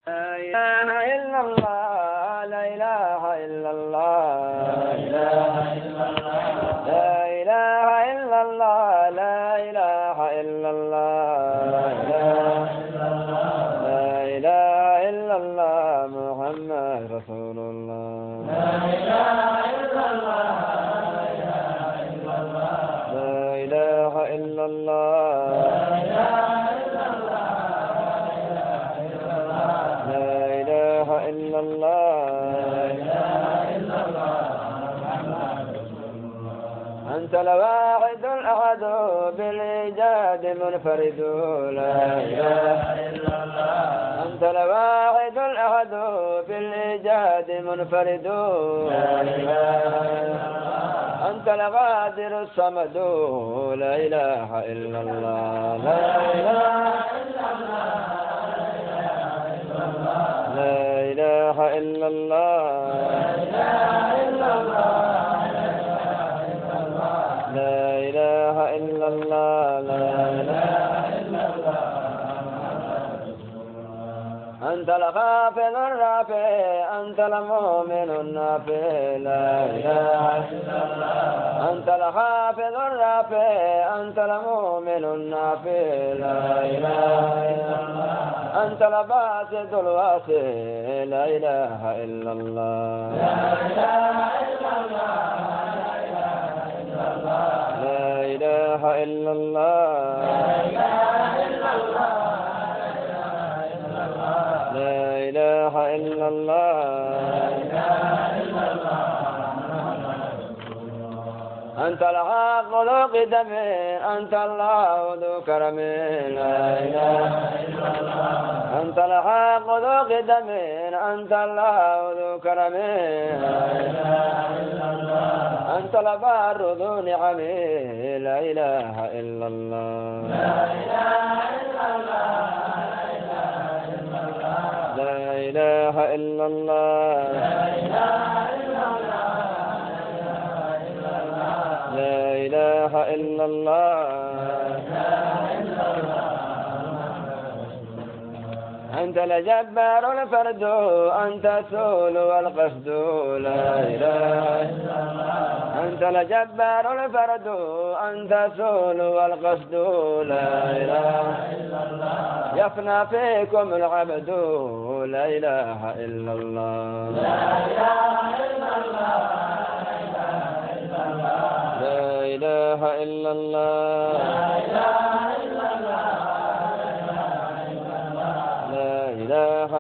لا إله إلا الله لا إله إلا الله لا إله إلا الله لا إله إلا الله لا إله إلا الله محمد رسول الله لا إله إلا الله لا إله إلا الله إلا الله أنت الواحد الأحد بالإيجاد منفرد لا إله إلا الله أنت الواحد الأحد بالإيجاد منفرد لا إله إلا الله أنت الغادر الصمد لا إله إلا الله لا إله إلا الله لا إله إلا الله لا إله إلا الله لا إله إلا الله أنت الخافض الرافع أنت المؤمن النافع لا إله إلا الله أنت الخافض الرافع أنت المؤمن النافع لا إله إلا الله أنت الباسط الواسع لا إله إلا الله لا إله إلا الله لا إله إلا الله لا إله إلا الله أنت الحق ذو قدم أنت الله ذو كرم لا إله إلا الله أنت الحق ذو قدم أنت الله ذو كرم لا إله إلا الله أنت البار ذو نعم لا إله إلا الله لا إله إلا الله لا إله إلا الله لا إله إلا الله أنت الجبار الفرد أنت السول والقصد لا إله إلا الله أنت الجبار الفرد أنت السول والقصد لا إله إلا الله يفنى فيكم العبد لا إله إلا الله لا إله إلا الله لا إله إلا الله